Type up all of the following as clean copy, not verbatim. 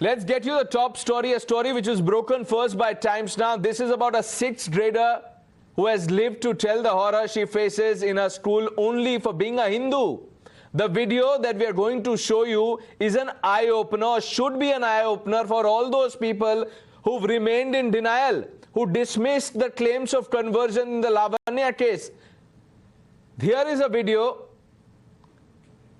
Let's get you the top story, a story which was broken first by Times Now. This is about a 6th grader who has lived to tell the horror she faces in her school only for being a Hindu. The video that we are going to show you is an eye-opener, or should be an eye-opener for all those people who've remained in denial, who dismissed the claims of conversion in the Lavanya case. Here is a video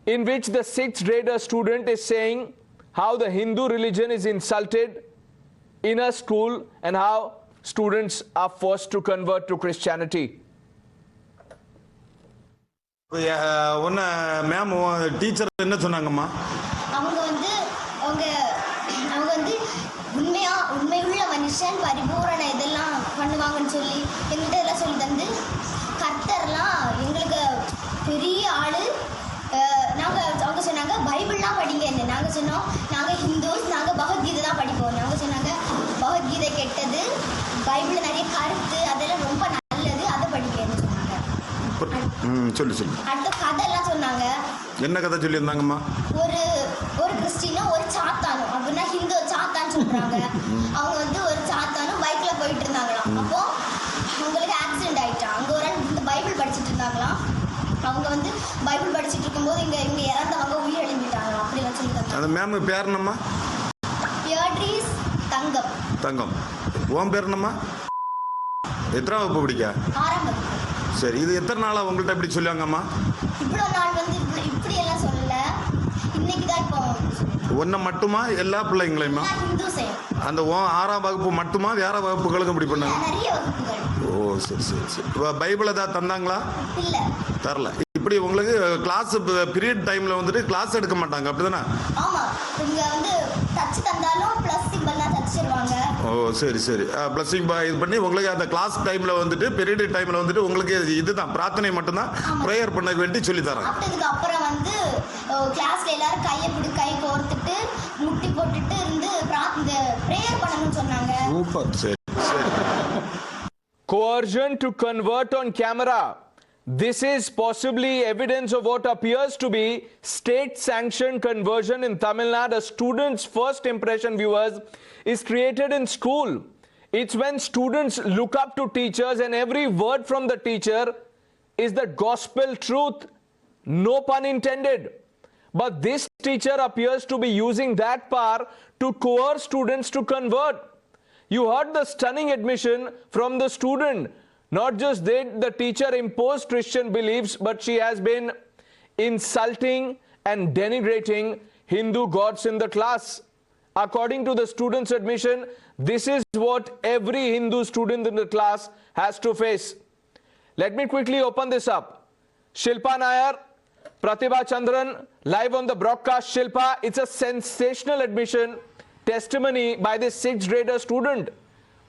in which the 6th grader student is saying how the Hindu religion is insulted in a school and how students are forced to convert to Christianity. ஒன்னு ma'am teacher என்ன சொன்னாங்கம்மா? அவங்க வந்து உண்மையுள்ள மனுஷன் பரிபூரண இதெல்லாம் பண்ணுவாங்கன்னு சொல்லி எங்கிட்ட எல்லாம் சொல்லி தந்து கர்த்தர்லாம் எங்களுக்கு பெரிய ஆளு. அவங்க சொன்னாங்க பைபிள்லாம் படிங்க. நாங்கள் சொன்னோம் நாங்கள் ஹிந்துஸ், நாங்கள் பகவத்கீதை தான் படிப்போம். நாங்கள் சொன்னாங்க பகவத்கீதை கெட்டது, பைபிள் நிறைய கருத்து அதெல்லாம் ரொம்ப நல்லது, அதை படிக்கன்னு சொன்னாங்க. சொல்லு அடுத்த கதை எல்லாம் சொன்னாங்க. என்ன கதை சொல்லியிருந்தாங்கம்மா? ஒரு கிறிஸ்டினும் ஒரு சாத்தானும், அப்படின்னா ஹிந்து சாத்தான்னு சொல்றாங்க. அவங்க வந்து ஒரு சாத்தானும் பைக்ல போயிட்டு இருந்தாங்களாம். அப்போ அவங்களுக்கு ஆக்சிடென்ட் ஆயிட்டான். அங்கே ஒரு இந்த பைபிள் படிச்சுட்டு இருந்தாங்களாம். அவங்க வந்து பைபிள் படிச்சுட்டு இருக்கும்போது இங்க இறந்தவங்க உயிர் எழுப்பிட்டாங்களாம். அப்படிலாம் சொல்லிட்டாங்க. அந்த மேம் பேர் என்னம்மா? பியட்ரிஸ் தங்கம். தங்கம். உன் பேர் என்னம்மா? எத்தனை வகுப்பு படிக்க? 6ஆம் வகுப்பு. சரி, இது எத்தனை நாளா உங்கள்கிட்ட எப்படி சொல்லுவாங்கம்மா? இவ்வளோ நாள் வந்து இப்படி எல்லாம் சொல்லல. இன்னைக்கு தான் இப்போ ஒன்றை மட்டுமா எல்லா பிள்ளைங்களையுமா? ஹிந்துஸே. அந்த 6ஆம் வகுப்பு மட்டுமா வேற வகுப்புகளுக்கும் இப்படி பண்ணாங்க? நிறைய வகுப்புகள். ஓ சரி. பைபிள் ஏதாவது தந்தாங்களா? இல்ல, தரல. இப்படி உங்களுக்கு கிளாஸ் பீரியட் டைம்ல வந்துட்டு கிளாஸ் எடுக்க மாட்டாங்க, அப்படிதானே? ஆமா, இங்க வந்து டச் தந்தாலும் பிளஸ் சிம்பிள் தான் தச்சிடுவாங்க. ஓ சரி. பிளஸ் இது பண்ணி உங்களுக்கு அந்த கிளாஸ் டைம்ல வந்துட்டு பீரியட் டைம்ல வந்துட்டு உங்களுக்கு இதுதான் பிரார்த்தனை மட்டும்தான் ப்ரேயர் பண்ண வேண்டி சொல்லி தராங்க. அதுக்கு அப்புறம் வந்து கிளாஸ்ல எல்லாரும் கை கோர்த்துட்டு முட்டி போட்டுட்டு இருந்து ப்ரேயர் பண்ணணும்னு சொன்னாங்க. சூப்பர். சரி. Coercion to convert on camera. This is possibly evidence of what appears to be state-sanctioned conversion in Tamil Nadu. A student's first impression, viewers, is created in school. It's when students look up to teachers and every word from the teacher is the gospel truth. No pun intended. But this teacher appears to be using that power to coerce students to convert. You heard the stunning admission from the student. Not just that the teacher imposed Christian beliefs, but she has been insulting and denigrating Hindu gods in the class. According to the student's admission, this is what every Hindu student in the class has to face. Let me quickly open this up. Shilpa Nair, Pratibha Chandran, live on the broadcast. Shilpa, it's a sensational admission, testimony by this 6th grader student.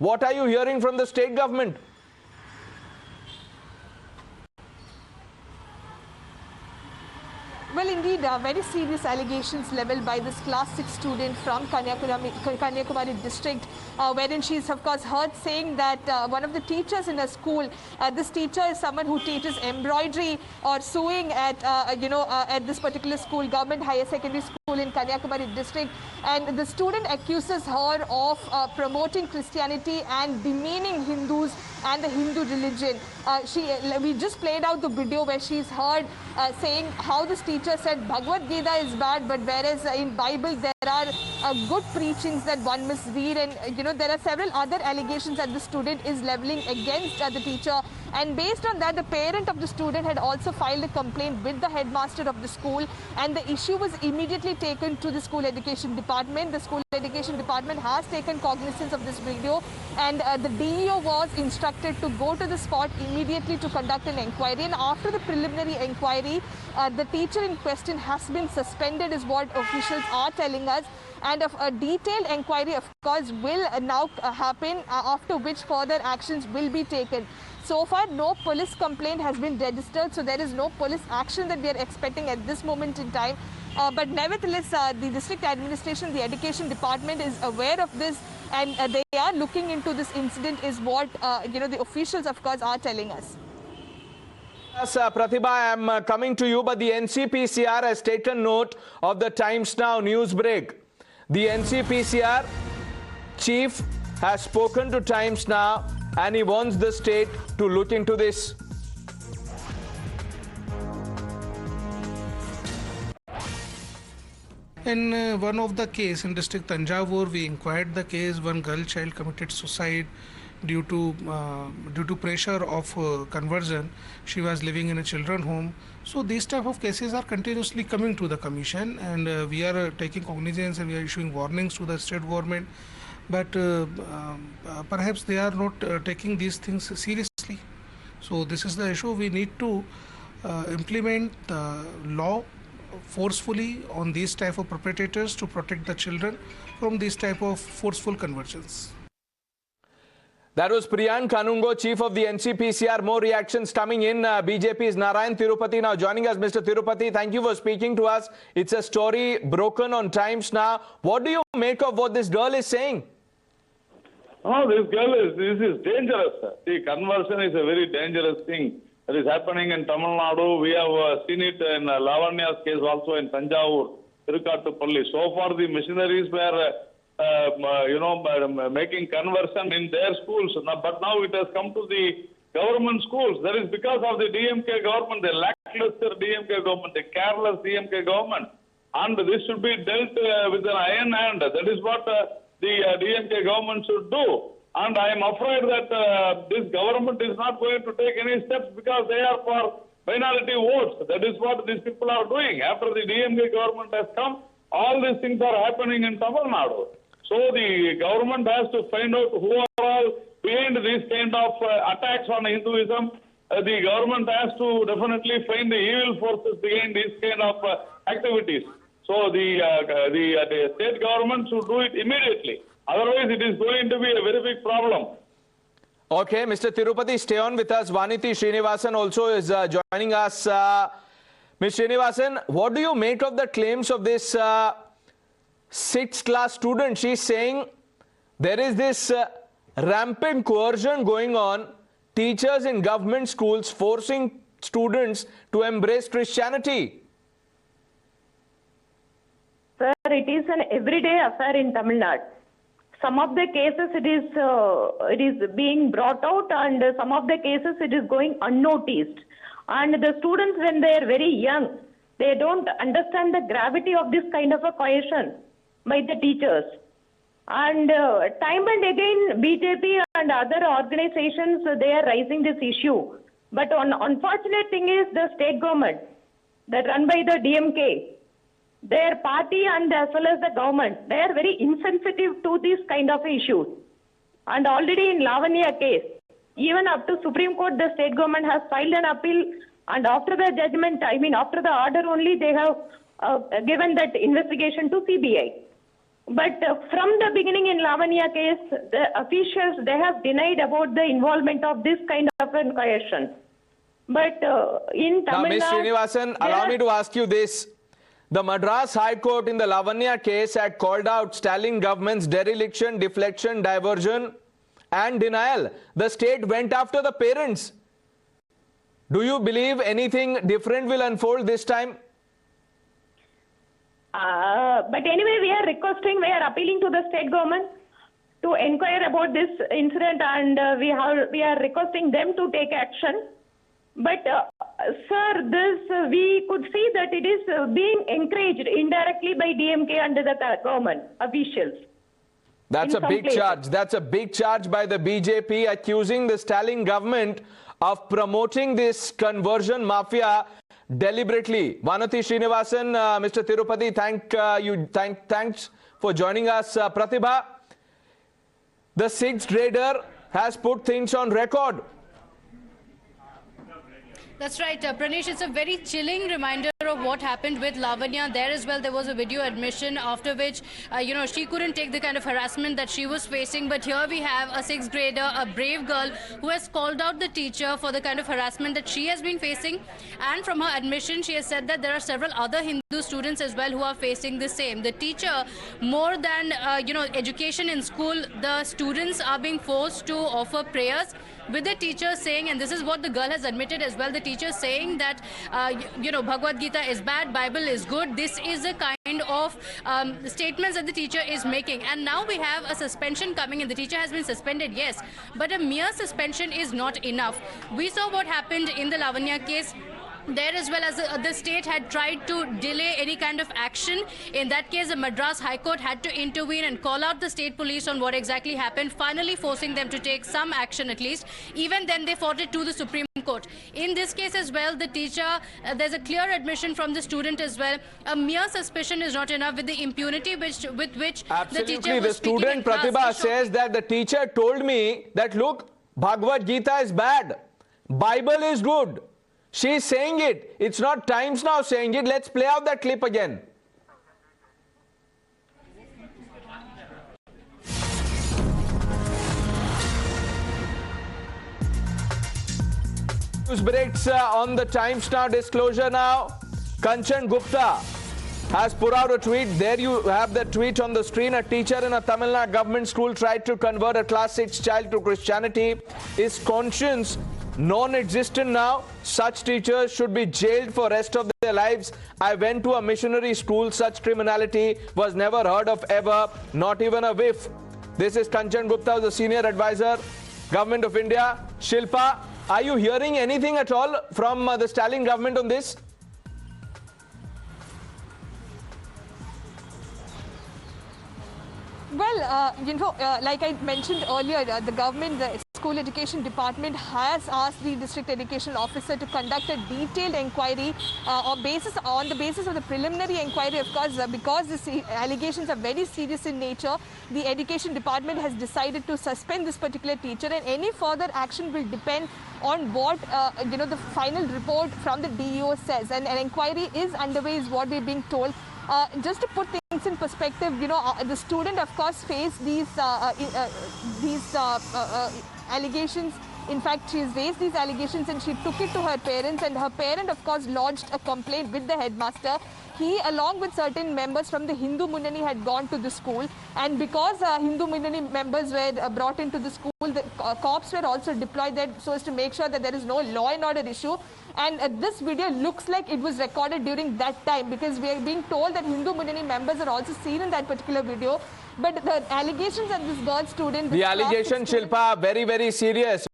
What are you hearing from the state government? Well, indeed, very serious allegations leveled by this class 6 student from Kanyakumari district, wherein she is, of course, heard saying that one of the teachers in her school, this teacher is someone who teaches embroidery or sewing at, at this particular school, government higher secondary school in Kanyakumari district, and the student accuses her of promoting Christianity and demeaning Hindus and the Hindu religion. We just played out the video where she's heard saying how this teacher said Bhagavad Gita is bad, but whereas in Bible there are good preachings that one must read, and there are several other allegations that the student is leveling against the teacher. And based on that, the parent of the student had also filed a complaint with the headmaster of the school, and the issue was immediately taken to the school education department. The school education department has taken cognizance of this video, and the DEO was instructed to go to the spot immediately to conduct an enquiry. And after the preliminary enquiry, the teacher in question has been suspended, is what officials are telling us. And a detailed enquiry, of course, will now happen, after which further actions will be taken. So far, no police complaint has been registered, so there is no police action that we are expecting at this moment in time. But nevertheless, the district administration, the education department is aware of this, and they are looking into this incident, is what the officials, of course, are telling us. Yes, Pratibha, I am coming to you, but the NCPCR has taken note of the Times Now news break. The NCPCR chief has spoken to Times Now and he wants the state to look into this. In one of the case in district Tanjavur, we inquired the case. One girl child committed suicide due to pressure of conversion. She was living in a children home. So these type of cases are continuously coming to the commission, and we are taking cognizance and we are issuing warnings to the state government. But perhaps they are not taking these things seriously. So this is the issue. We need to implement the law forcefully on these type of perpetrators to protect the children from these type of forceful conversions. That was Priyank Kanungo, chief of the NCPCR. More reactions coming in. BJP's Narayan Tirupati now joining us. Mr. Tirupati, thank you for speaking to us. It's a story broken on Times Now. What do you make of what this girl is saying? Oh, this is dangerous. See, conversion is a very dangerous thing that is happening in Tamil Nadu. We have seen it in Lavanya's case also in Tanjavur, Tirukattupalli. So far, the missionaries were, making conversion in their schools. But now it has come to the government schools. That is because of the DMK government, the lackluster DMK government, the careless DMK government. And this should be dealt with an iron hand. That is what the DMK government should do. And I am afraid that this government is not going to take any steps because they are for minority votes. That is what these people are doing. After the DMK government has come, all these things are happening in Tamil Nadu. So the government has to find out who are all behind these kind of attacks on Hinduism. The government has to definitely find the evil forces behind these kind of activities. So the state government should do it immediately. Otherwise, it is going to be a very big problem. Okay, Mr. Tirupati, stay on with us. Vaniti Srinivasan also is joining us. Ms. Srinivasan, what do you make of the claims of this 6th class student? She's saying there is this rampant coercion going on, teachers in government schools forcing students to embrace Christianity. Sir, it is an everyday affair in Tamil Nadu. Some of the cases it is being brought out, and some of the cases it is going unnoticed. And the students, when they are very young, they don't understand the gravity of this kind of a coercion by the teachers. And time and again, BJP and other organizations, they are raising this issue. But unfortunate thing is the state government that run by the DMK, their party and as well as the government, they are very insensitive to this kind of issues. And already in Lavanya case, even up to Supreme Court, the state government has filed an appeal, and after the judgment, after the order only, they have given that investigation to CBI. But from the beginning in Lavanya case, the officials, they have denied about the involvement of this kind of an coercion. But in Tamil Nadu... Now, Ms. Srinivasan, allow me to ask you this. The Madras High Court in the Lavanya case had called out Stalin government's dereliction, deflection, diversion and denial. The state went after the parents. Do you believe anything different will unfold this time? But anyway, we are appealing to the state government to inquire about this incident, and we are requesting them to take action. But sir, we could see that it is being encouraged indirectly by DMK and the government officials. That's a big charge. That's a big charge by the BJP, accusing the Stalin government of promoting this conversion mafia deliberately. Vanati Srinivasan, Mr. Tirupati, thanks for joining us. Pratibha, the 6th grader has put things on record. That's right, Pranesh. It's a very chilling reminder of what happened with Lavanya. There as well, there was a video admission after which, she couldn't take the kind of harassment that she was facing. But here we have a 6th grader, a brave girl, who has called out the teacher for the kind of harassment that she has been facing. And from her admission, she has said that there are several other Hindu students as well who are facing the same. The teacher, more than, education in school, the students are being forced to offer prayers with the teacher saying, and this is what the girl has admitted as well, the teacher saying that, you know, Bhagavad Gita is bad, Bible is good. This is the kind of statements that the teacher is making. And now we have a suspension coming in. The teacher has been suspended, yes, but a mere suspension is not enough. We saw what happened in the Lavanya case. There, as well as the state had tried to delay any kind of action. In that case, the Madras High Court had to intervene and call out the state police on what exactly happened, finally forcing them to take some action at least. Even then, they fought it to the Supreme Court. In this case as well, the teacher, there's a clear admission from the student as well. A mere suspicion is not enough with the impunity with which the teacher was the student Pratibha says that the teacher told me that, look, Bhagavad Gita is bad, Bible is good. She's saying it. It's not Times Now saying it. Let's play out that clip again. News breaks on the Times Now disclosure now. Kanchan Gupta has put out a tweet. There you have the tweet on the screen. A teacher in a Tamil Nadu government school tried to convert a class 6 child to Christianity. Is conscience non-existent now? Such teachers should be jailed for rest of their lives. I went to a missionary school. Such criminality was never heard of ever, not even a whiff. This is Kanchan Gupta, the senior advisor, Government of India. Shilpa, are you hearing anything at all from the Stalin government on this? Well, you know, like I mentioned earlier, the government, the school education department has asked the district education officer to conduct a detailed inquiry on the basis of the preliminary inquiry. Of course, because the allegations are very serious in nature, the education department has decided to suspend this particular teacher, and any further action will depend on what you know, the final report from the DEO says. And an inquiry is underway, is what we're being told. Just to put things in perspective, you know, the student, of course, faced these allegations. In fact, she has raised these allegations and she took it to her parents, and her parent, of course, lodged a complaint with the headmaster. He, along with certain members from the Hindu Munnani, had gone to the school, and because Hindu Munnani members were brought into the school, the cops were also deployed there so as to make sure that there is no law and order issue. And this video looks like it was recorded during that time, because we are being told that Hindu Munnani members are also seen in that particular video. But the allegations that this girl student... The allegations, Shilpa, are very, very serious.